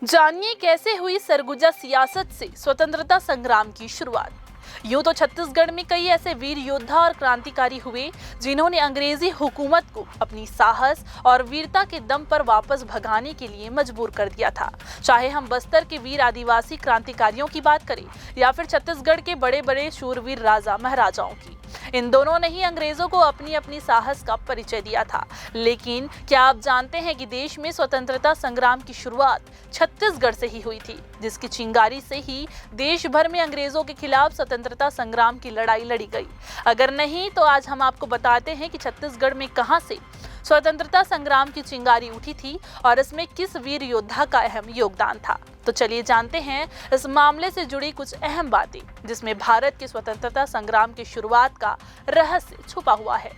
जानिए कैसे हुई सरगुजा सियासत से स्वतंत्रता संग्राम की शुरुआत। यूं तो छत्तीसगढ़ में कई ऐसे वीर योद्धा और क्रांतिकारी हुए जिन्होंने अंग्रेजी हुकूमत को अपनी साहस और वीरता के दम पर वापस भगाने के लिए मजबूर कर दिया था। चाहे हम बस्तर के वीर आदिवासी क्रांतिकारियों की बात करें या फिर छत्तीसगढ़ के बड़े बड़े शूरवीर राजा महाराजाओं की, इन दोनों ने ही अंग्रेजों को अपनी अपनी साहस का परिचय दिया था। लेकिन क्या आप जानते हैं कि देश में स्वतंत्रता संग्राम की शुरुआत छत्तीसगढ़ से ही हुई थी, जिसकी चिंगारी से ही देश भर में अंग्रेजों के खिलाफ स्वतंत्रता संग्राम की लड़ाई लड़ी गई। अगर नहीं तो आज हम आपको बताते हैं कि छत्तीसगढ़ में कहां से स्वतंत्रता संग्राम की चिंगारी उठी थी और इसमें किस वीर योद्धा का अहम योगदान था। तो चलिए जानते हैं इस मामले से जुड़ी कुछ अहम बातें जिसमें भारत के स्वतंत्रता संग्राम की शुरुआत का रहस्य छुपा हुआ है।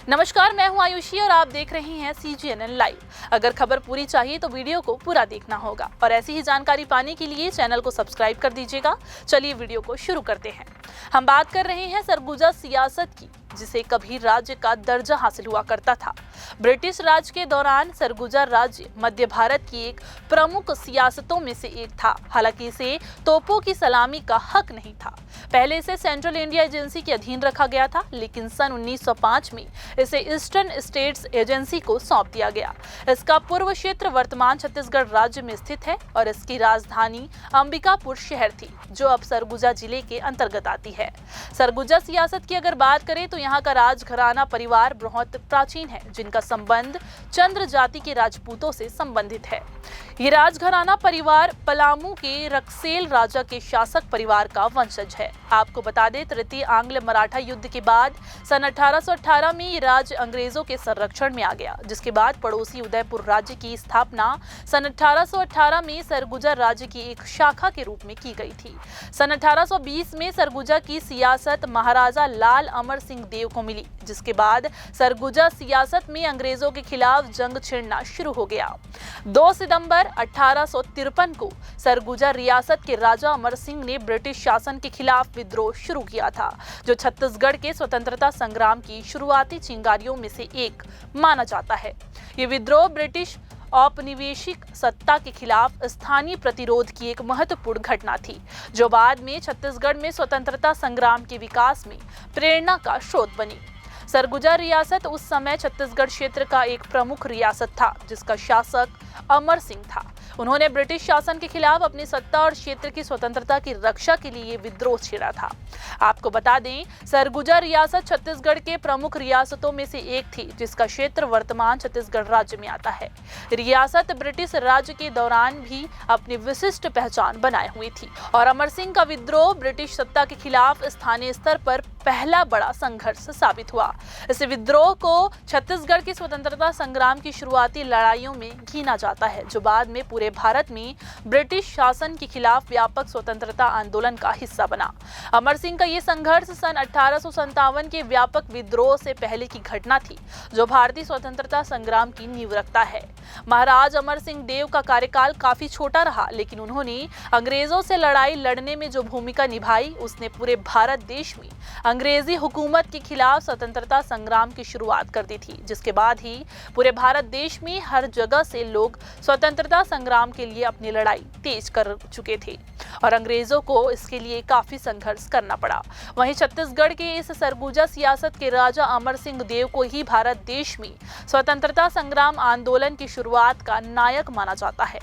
नमस्कार, मैं हूं आयुषी और आप देख रहे हैं CGNN लाइव। अगर खबर पूरी चाहिए तो वीडियो को पूरा देखना होगा और ऐसी ही जानकारी पाने के लिए चैनल को सब्सक्राइब कर दीजिएगा। चलिए वीडियो को शुरू करते हैं। हम बात कर रहे हैं सरगुजा सियासत की, जिसे कभी राज्य का दर्जा हासिल हुआ करता था। ब्रिटिश राज के दौरान सरगुजा राज्य मध्य भारत की एक प्रमुख सियासतों में से एक था। हालांकि इसे तोपों की सलामी का हक नहीं था। पहले इसे सेंट्रल इंडिया एजेंसी के अधीन रखा गया था, लेकिन सन 1905 में इसे ईस्टर्न स्टेट्स एजेंसी को सौंप दिया गया। इसका पूर्व क्षेत्र वर्तमान छत्तीसगढ़ राज्य में स्थित है और इसकी राजधानी अंबिकापुर शहर थी, जो अब सरगुजा जिले के अंतर्गत आती है। सरगुजा सियासत की अगर बात करें तो यहाँ का राजघराना परिवार बहुत प्राचीन है, जिनका संबंध चंद्र जाति के राजपूतों से संबंधित है। ये राजघराना परिवार पलामू के रक्सेल राजा के शासक परिवार का वंशज है। आपको बता दें, तृतीय आंग्ल मराठा युद्ध के बाद सन 1818 में ये राज्य अंग्रेजों के संरक्षण में आ गया, जिसके बाद पड़ोसी उदयपुर राज्य की स्थापना सन 1818 में सरगुजा राज्य की एक शाखा के रूप में की गई थी। सन 1820 में सरगुजा की सियासत महाराजा लाल अमर सिंह देव को मिली, जिसके बाद सरगुजा सियासत में अंग्रेजों के खिलाफ जंग छिड़ना शुरू हो गया। 2 सितंबर 1853 को सरगुजा रियासत के राजा अमर सिंह ने ब्रिटिश शासन के खिलाफ विद्रोह शुरू किया था, जो छत्तीसगढ़ के स्वतंत्रता संग्राम की शुरुआती चिंगारियों में से एक माना जाता है। ये विद्रोह ब्रिटिश औपनिवेशिक सत्ता के खिलाफ स्थानीय प्रतिरोध की एक महत्वपूर्ण घटना थी, जो बाद में छत्तीसगढ़ में स्वतंत्रता संग्राम के विकास में प्रेरणा का स्रोत बनी। सरगुजा रियासत उस समय छत्तीसगढ़ क्षेत्र का एक प्रमुख रियासत था, जिसका शासक अमर सिंह था। उन्होंने ब्रिटिश शासन के खिलाफ अपनी सत्ता और क्षेत्र की स्वतंत्रता की रक्षा के लिए विद्रोह छेड़ा था। आपको बता दें, सरगुजा रियासत छत्तीसगढ़ के प्रमुख रियासतों में से एक थी, जिसका क्षेत्र वर्तमान छत्तीसगढ़ राज्य में आता है। रियासत ब्रिटिश राज के दौरान भी अपनी विशिष्ट पहचान बनाए हुई थी और अमर सिंह का विद्रोह ब्रिटिश सत्ता के खिलाफ स्थानीय स्तर पर पहला बड़ा संघर्ष साबित हुआ। इस विद्रोह को छत्तीसगढ़ की स्वतंत्रता संग्राम की शुरुआती लड़ाइयों में गिना जाता है, जो बाद में पूरे भारत में ब्रिटिश शासन के खिलाफ व्यापक स्वतंत्रता आंदोलन का हिस्सा बना। अमर सिंह का ये संघर्ष सन 1857 के व्यापक विद्रोह से पहले की घटना थी, जो भारतीय स्वतंत्रता संग्राम की नींव रखता है। महाराज अमर सिंह देव का कार्यकाल काफी छोटा रहा, लेकिन उन्होंने अंग्रेजों से लड़ाई लड़ने में जो भूमिका निभाई, उसने पूरे भारत देश में अंग्रेजी हुकूमत के खिलाफ स्वतंत्रता संग्राम की शुरुआत कर दी थी, जिसके बाद ही पूरे भारत देश में हर जगह से लोग स्वतंत्रता संग्राम के लिए अपनी लड़ाई तेज कर चुके थे और अंग्रेजों को इसके लिए काफी संघर्ष करना पड़ा। वहीं छत्तीसगढ़ के इस सरगुजा सियासत के राजा अमर सिंह देव को ही भारत देश में स्वतंत्रता संग्राम आंदोलन की शुरुआत का नायक माना जाता है।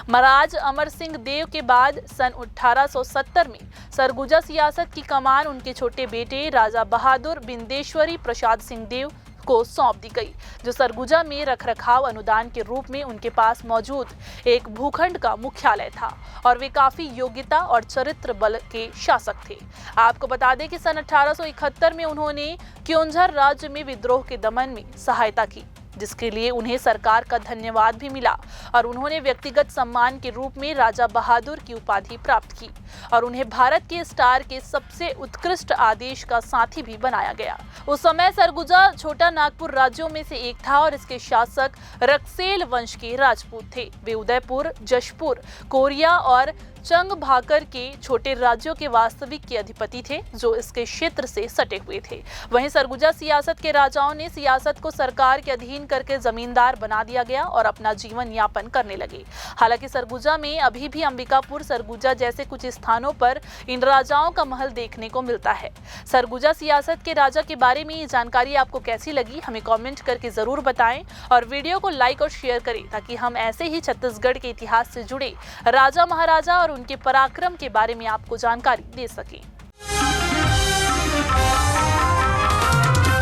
महाराज अमर सिंह देव के बाद सन 1870 में सरगुजा सियासत की कमान उनके छोटे बेटे राजा बहादुर बिंदेश्वरी प्रसाद सिंह देव को सौंप दी गई, जो सरगुजा में रखरखाव अनुदान के रूप में उनके पास मौजूद एक भूखंड का मुख्यालय था और वे काफी योग्यता और चरित्र बल के शासक थे। आपको बता दें कि सन 1871 में उन्होंने क्योंझर राज्य में विद्रोह के दमन में सहायता की, जिसके लिए उन्हें सरकार का धन्यवाद भी मिला और उन्होंने व्यक्तिगत सम्मान के रूप में राजा बहादुर की उपाधि प्राप्त की और उन्हें भारत के स्टार के सबसे उत्कृष्ट आदेश का साथी भी बनाया गया। उस समय सरगुजा छोटा नागपुर राज्यों में से एक था और इसके शासक रक्सेल वंश के राजपूत थे। वे उदयपुर, जशपुर, कोरिया और चंग भाकर के छोटे राज्यों के वास्तविक के अधिपति थे, जो इसके क्षेत्र से सटे हुए थे। वहीं सरगुजा सियासत के राजाओं ने सियासत को सरकार के अधीन करके जमींदार बना दिया गया और अपना जीवन यापन करने लगे। हालांकि सरगुजा में अभी भी अंबिकापुर, सरगुजा जैसे कुछ स्थानों पर इन राजाओं का महल देखने को मिलता है। सरगुजा सियासत के राजा के बारे में ये जानकारी आपको कैसी लगी, हमें कमेंट करके जरूर बताएं और वीडियो को लाइक और शेयर करें, ताकि हम ऐसे ही छत्तीसगढ़ के इतिहास से जुड़े राजा महाराजा और उनके पराक्रम के बारे में आपको जानकारी दे सकें।